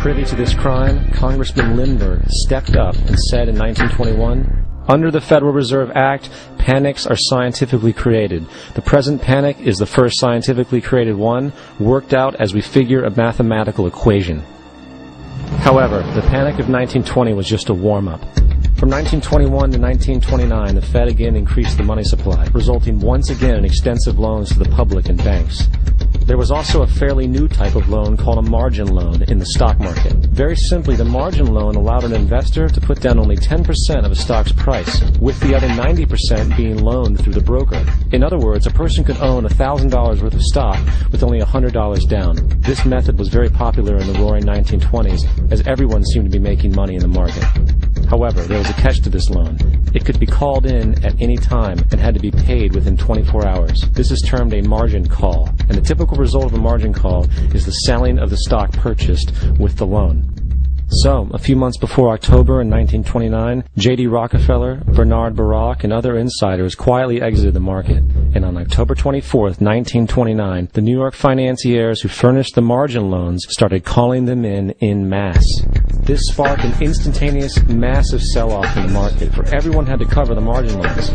Privy to this crime, Congressman Lindbergh stepped up and said in 1921, "Under the Federal Reserve Act, panics are scientifically created. The present panic is the first scientifically created one, worked out as we figure a mathematical equation." However, the panic of 1920 was just a warm-up. From 1921 to 1929, the Fed again increased the money supply, resulting once again in extensive loans to the public and banks. There was also a fairly new type of loan called a margin loan in the stock market. Very simply, the margin loan allowed an investor to put down only 10% of a stock's price, with the other 90% being loaned through the broker. In other words, a person could own $1,000 worth of stock with only $100 down. This method was very popular in the roaring 1920s, as everyone seemed to be making money in the market. However, there was a catch to this loan. It could be called in at any time and had to be paid within 24 hours. This is termed a margin call, and the typical result of a margin call is the selling of the stock purchased with the loan. So, a few months before October in 1929, J.D. Rockefeller, Bernard Baruch, and other insiders quietly exited the market. And on October 24th, 1929, the New York financiers who furnished the margin loans started calling them in masse. This sparked an instantaneous, massive sell-off in the market, for everyone had to cover the margin loans.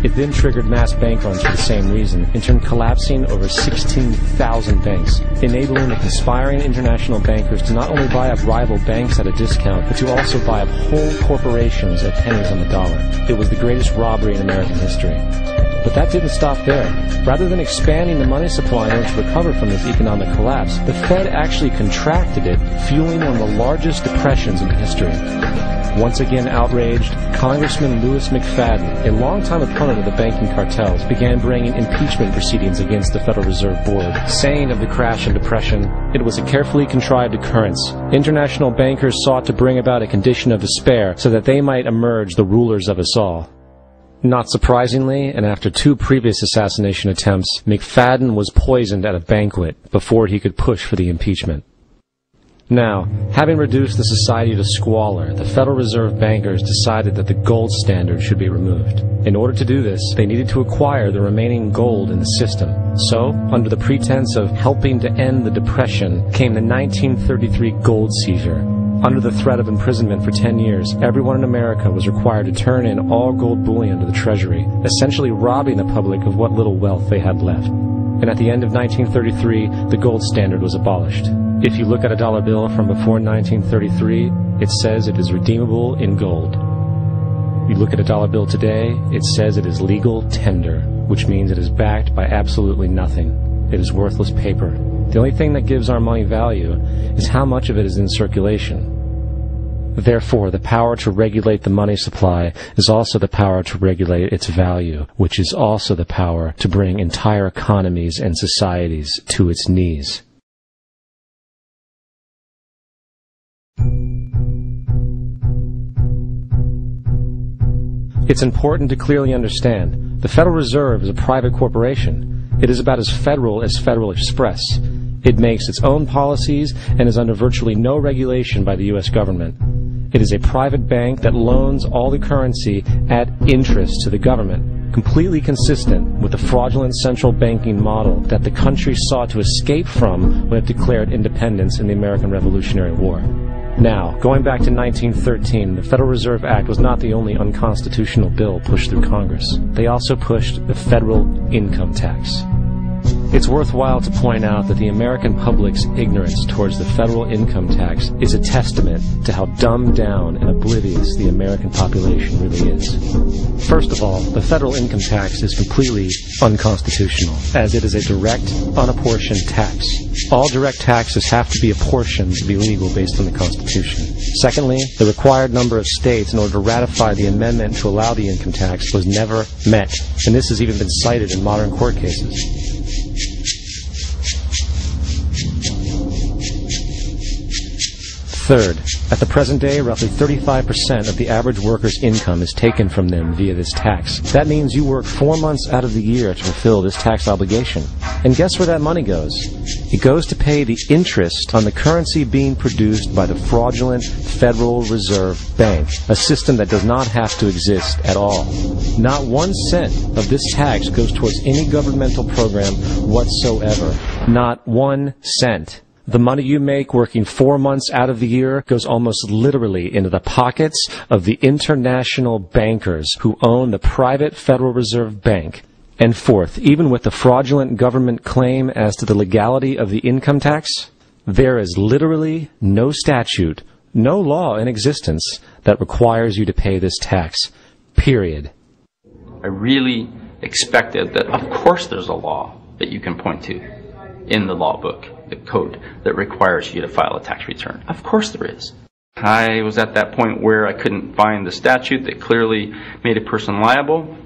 It then triggered mass bank runs for the same reason, in turn collapsing over 16,000 banks, enabling the conspiring international bankers to not only buy up rival banks at a discount, but to also buy up whole corporations at pennies on the dollar. It was the greatest robbery in American history. But that didn't stop there. Rather than expanding the money supply in order to recover from this economic collapse, the Fed actually contracted it, fueling one of the largest depressions in history. Once again outraged, Congressman Louis McFadden, a longtime opponent of the banking cartels, began bringing impeachment proceedings against the Federal Reserve Board, saying of the crash and depression, "It was a carefully contrived occurrence. International bankers sought to bring about a condition of despair so that they might emerge the rulers of us all." Not surprisingly, and after 2 previous assassination attempts, McFadden was poisoned at a banquet before he could push for the impeachment. Now, having reduced the society to squalor, the Federal Reserve bankers decided that the gold standard should be removed. In order to do this, they needed to acquire the remaining gold in the system. So, under the pretense of helping to end the Depression, came the 1933 gold seizure. Under the threat of imprisonment for 10 years, everyone in America was required to turn in all gold bullion to the Treasury, essentially robbing the public of what little wealth they had left. And at the end of 1933, the gold standard was abolished. If you look at a dollar bill from before 1933, it says it is redeemable in gold. You look at a dollar bill today, it says it is legal tender, which means it is backed by absolutely nothing. It is worthless paper. The only thing that gives our money value is how much of it is in circulation. Therefore, the power to regulate the money supply is also the power to regulate its value, which is also the power to bring entire economies and societies to its knees. It's important to clearly understand, the Federal Reserve is a private corporation. It is about as Federal Express. It makes its own policies and is under virtually no regulation by the U.S. government. It is a private bank that loans all the currency at interest to the government, completely consistent with the fraudulent central banking model that the country sought to escape from when it declared independence in the American Revolutionary War. Now, going back to 1913, the Federal Reserve Act was not the only unconstitutional bill pushed through Congress. They also pushed the federal income tax. It's worthwhile to point out that the American public's ignorance towards the federal income tax is a testament to how dumbed down and oblivious the American population really is. First of all, the federal income tax is completely unconstitutional, as it is a direct, unapportioned tax. All direct taxes have to be apportioned to be legal based on the Constitution. Secondly, the required number of states in order to ratify the amendment to allow the income tax was never met, and this has even been cited in modern court cases. Third, at the present day, roughly 35% of the average worker's income is taken from them via this tax. That means you work 4 months out of the year to fulfill this tax obligation. And guess where that money goes? It goes to pay the interest on the currency being produced by the fraudulent Federal Reserve Bank, a system that does not have to exist at all. Not 1 cent of this tax goes towards any governmental program whatsoever. Not 1 cent. The money you make working 4 months out of the year goes almost literally into the pockets of the international bankers who own the private Federal Reserve Bank. And fourth, even with the fraudulent government claim as to the legality of the income tax, there is literally no statute, no law in existence that requires you to pay this tax. Period. I really expected that, of course, there's a law that you can point to in the law book, the code, that requires you to file a tax return. Of course there is. I was at that point where I couldn't find the statute that clearly made a person liable,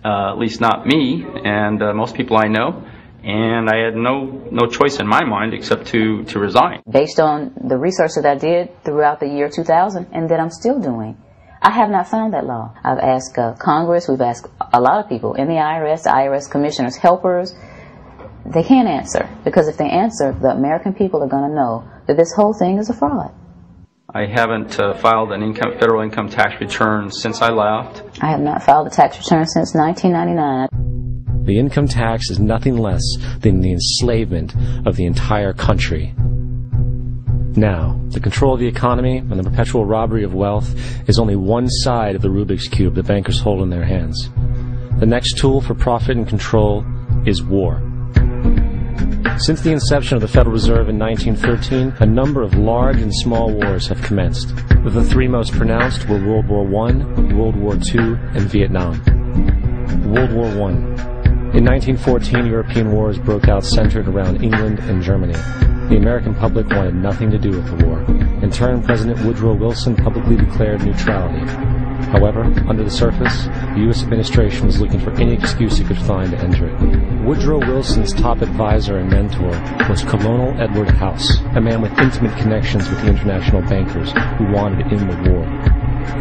at least not me and most people I know, and I had no choice in my mind except to resign. Based on the research that I did throughout the year 2000 and that I'm still doing, I have not found that law. I've asked Congress, we've asked a lot of people in the IRS commissioners, helpers. They can't answer, because if they answer, the American people are going to know that this whole thing is a fraud. I haven't filed an federal income tax return since I left. I have not filed a tax return since 1999. The income tax is nothing less than the enslavement of the entire country. Now, the control of the economy and the perpetual robbery of wealth is only one side of the Rubik's Cube the bankers hold in their hands. The next tool for profit and control is war. Since the inception of the Federal Reserve in 1913, a number of large and small wars have commenced. The three most pronounced were World War I, World War II, and Vietnam. World War I. In 1914, European wars broke out centered around England and Germany. The American public wanted nothing to do with the war. In turn, President Woodrow Wilson publicly declared neutrality. However, under the surface, the U.S. administration was looking for any excuse it could find to enter it. Woodrow Wilson's top advisor and mentor was Colonel Edward House, a man with intimate connections with the international bankers who wanted to end the war.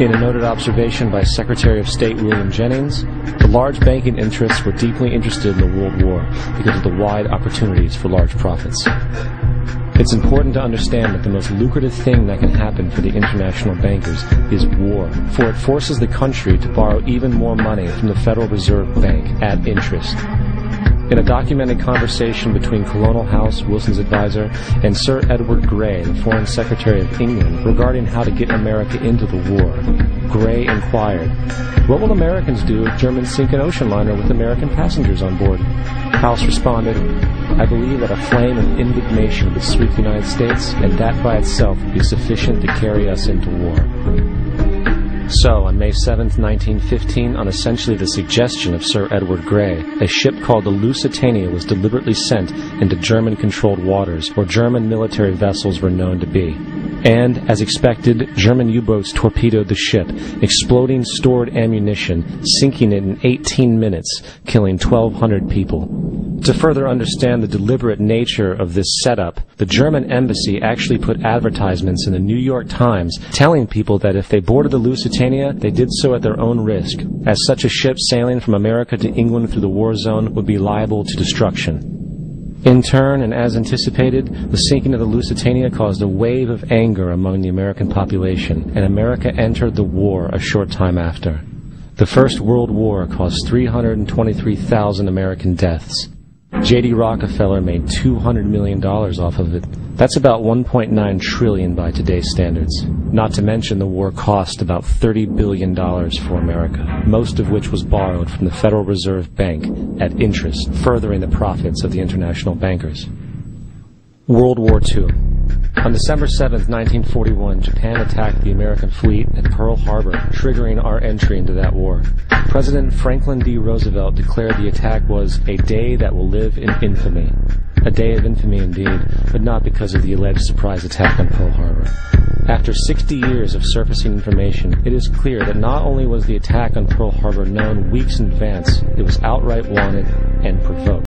In a noted observation by Secretary of State William Jennings, the large banking interests were deeply interested in the World War because of the wide opportunities for large profits. It's important to understand that the most lucrative thing that can happen for the international bankers is war, for it forces the country to borrow even more money from the Federal Reserve Bank at interest. In a documented conversation between Colonel House, Wilson's advisor, and Sir Edward Grey, the Foreign Secretary of England, regarding how to get America into the war, Grey inquired, "What will Americans do if Germans sink an ocean liner with American passengers on board?" House responded, "I believe that a flame of indignation would sweep the United States, and that by itself would be sufficient to carry us into war." So, on May 7, 1915, on essentially the suggestion of Sir Edward Grey, a ship called the Lusitania was deliberately sent into German-controlled waters, where German military vessels were known to be. And, as expected, German U-boats torpedoed the ship, exploding stored ammunition, sinking it in 18 minutes, killing 1,200 people. To further understand the deliberate nature of this setup, the German embassy actually put advertisements in the New York Times telling people that if they boarded the Lusitania, they did so at their own risk, as such a ship sailing from America to England through the war zone would be liable to destruction. In turn, and as anticipated, the sinking of the Lusitania caused a wave of anger among the American population, and America entered the war a short time after. The First World War caused 323,000 American deaths. J.D. Rockefeller made $200 million off of it. That's about $1.9 trillion by today's standards. Not to mention the war cost about $30 billion for America, most of which was borrowed from the Federal Reserve Bank at interest, furthering the profits of the international bankers. World War II. On December 7, 1941, Japan attacked the American fleet at Pearl Harbor, triggering our entry into that war. President Franklin D. Roosevelt declared the attack was a day that will live in infamy. A day of infamy indeed, but not because of the alleged surprise attack on Pearl Harbor. After 60 years of surfacing information, it is clear that not only was the attack on Pearl Harbor known weeks in advance, it was outright wanted and provoked.